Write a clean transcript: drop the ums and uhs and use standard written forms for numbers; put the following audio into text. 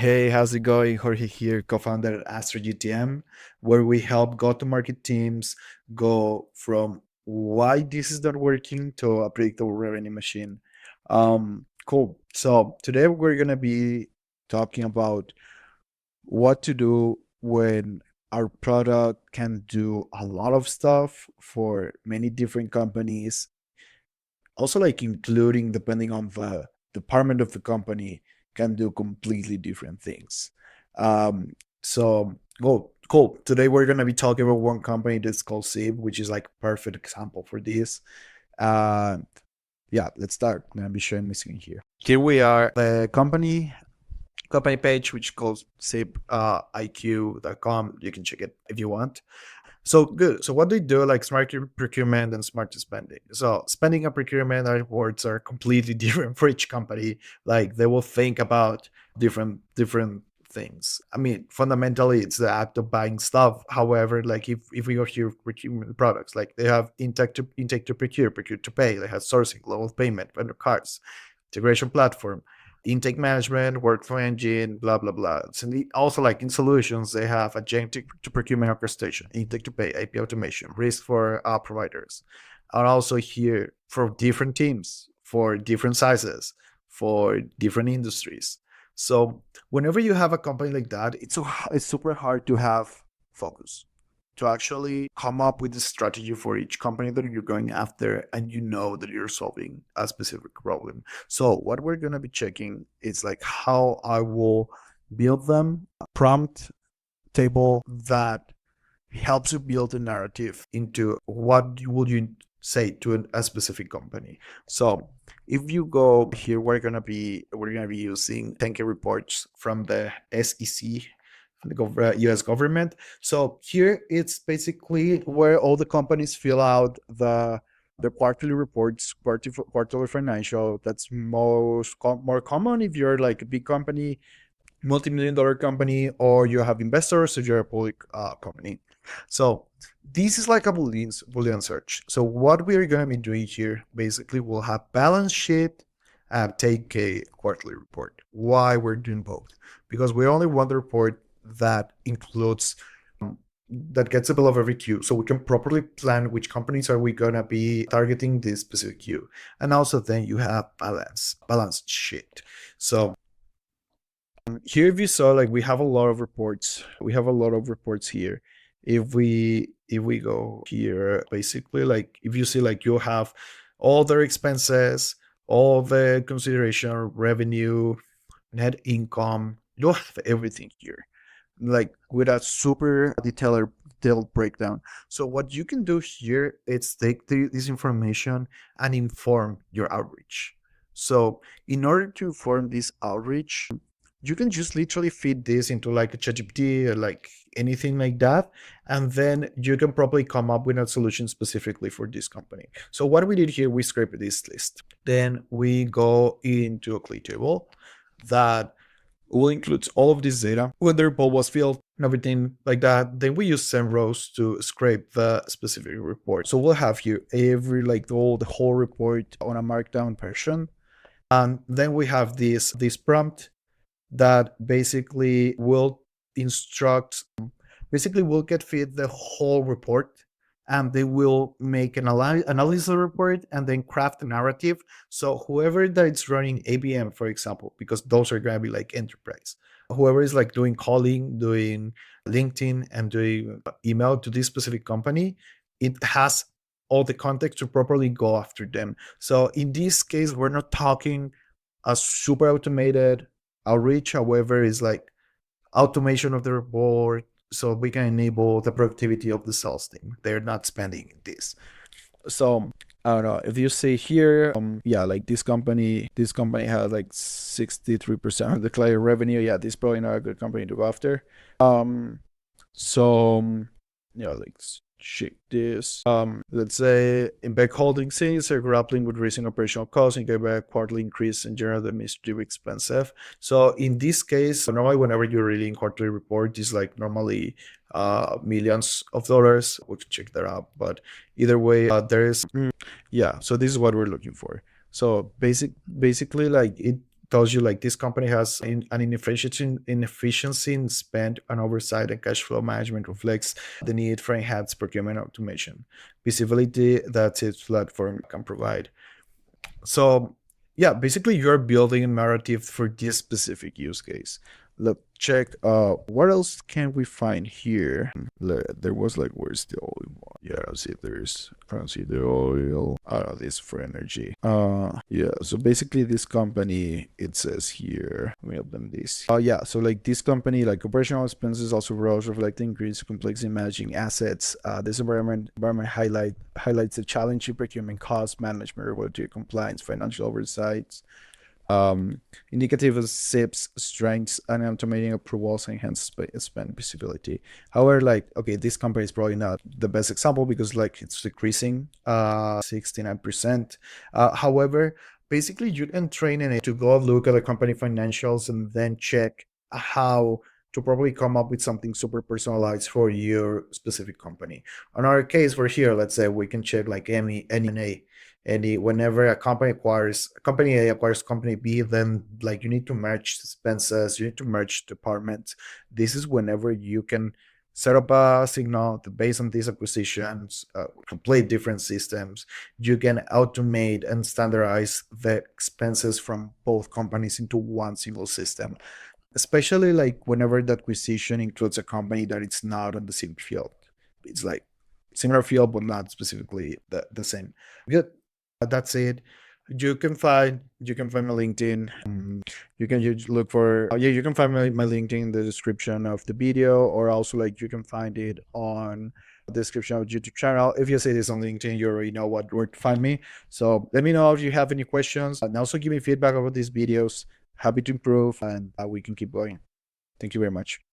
Hey, how's it going? Jorge here, co-founder at Astro GTM, where we help go-to-market teams go from why this is not working to a predictable revenue machine. Cool. So today we're gonna be talking about what to do when our product can do a lot of stuff for many different companies, also like including depending on the department of the company can do completely different things. So cool. Today we're gonna be talking about one company that's called SIB, which is like a perfect example for this. uh yeah, let's start. I'm gonna be sharing my screen here. Here we are, the company page, which calls SIB, iq.com. You can check it if you want. So good. So what they do, like smart procurement and smart spending. So spending and procurement reports are completely different for each company. Like they will think about different things. I mean, fundamentally, it's the act of buying stuff. However, like if we go here procurement products, like they have intake to procure to pay. They have sourcing, global payment, vendor cards, integration platform, intake management, workflow engine, blah blah blah. So also, like in solutions, they have agentic to procurement orchestration, intake to pay, AP automation, risk for providers, and also here for different teams, for different sizes, for different industries. So whenever you have a company like that, it's super hard to have focus, to actually come up with a strategy for each company that you're going after, and you know that you're solving a specific problem. So what we're going to be checking is like how I will build them a prompt table that helps you build a narrative into what would you say to a specific company. So if you go here, we're gonna be using 10K reports from the SEC, the US government. So here it's basically where all the companies fill out the quarterly reports, quarterly financial. That's more common if you're like a big company, multi-million-dollar company, or you have investors, or you're a public company. So this is like a Boolean search. So what we're going to be doing here, basically, we'll have balance sheet and take a quarterly report. Why we're doing both? Because we only want the report that includes that gets a bill of every queue, so we can properly plan which companies are we gonna be targeting this specific queue. And also then you have balance sheet. So here, if you saw, like we have a lot of reports. We have a lot of reports here. If we go here, basically, like if you see, like you'll have all their expenses, all the consideration, revenue, net income. You'll have everything here, like with a super detailed breakdown. So what you can do here is take this information and inform your outreach. So in order to inform this outreach, you can just literally feed this into like a ChatGPT or like anything like that, and then you can probably come up with a solution specifically for this company. So what we did here, we scraped this list. Then we go into a CLI table that will include all of this data when the report was filled and everything like that. Then we use rows to scrape the specific report. So we'll have here every like the whole report on a markdown version. And then we have this prompt that basically will instruct, basically will get feed the whole report, and they will make an analysis report and then craft a narrative. So whoever that is running ABM, for example, because those are going to be like enterprise, whoever is like doing calling, doing LinkedIn, and doing email to this specific company, it has all the context to properly go after them. So in this case, we're not talking a super automated outreach. However, is like automation of the report, so we can enable the productivity of the sales team. They're not spending this. So I don't know if you see here, yeah, like this company has like 63% of the client revenue. Yeah, this is probably not a good company to go after. So yeah, like check this. Let's say in back holding things are grappling with raising operational costs and get back quarterly increase in general administrative expensive. So in this case, normally whenever you're reading quarterly report, it's like normally millions of dollars. We can check that out, but either way, there is yeah. So this is what we're looking for. So basically, like tells you like this company has an inefficiency in spend and oversight, and cash flow management reflects the need for enhanced procurement automation. Visibility that its platform can provide. So yeah, basically you're building a narrative for this specific use case. Look, check what else can we find here? There was like, where's the oil one? Yeah, I don't see the oil. This for energy. Yeah, so basically this company, it says here, let me open this. Yeah, so like this company, like operational expenses also rose, reflecting increased complexity in managing assets. This environment highlights the challenging procurement cost management, regulatory compliance, financial oversights, indicative of SIP's strengths, and automating approvals enhance spend visibility. However, like, okay, this company is probably not the best example because like it's decreasing 69%. However, basically you can train in it to go look at the company financials and then check how to probably come up with something super personalized for your specific company. On our case, we're here, let's say we can check like any whenever company A acquires company B, then like you need to merge expenses, you need to merge departments. This is whenever you can set up a signal based on these acquisitions, complete different systems. You can automate and standardize the expenses from both companies into one single system, especially like whenever the acquisition includes a company that it's not on the same field. It's like similar field but not specifically the same. Good. That's it. You can find my LinkedIn. You can just look for yeah, you can find my LinkedIn in the description of the video, or also like you can find it on the description of YouTube channel. If you say this on LinkedIn, you already know where to find me. So let me know if you have any questions, and also give me feedback about these videos. Happy to improve, and we can keep going. Thank you very much.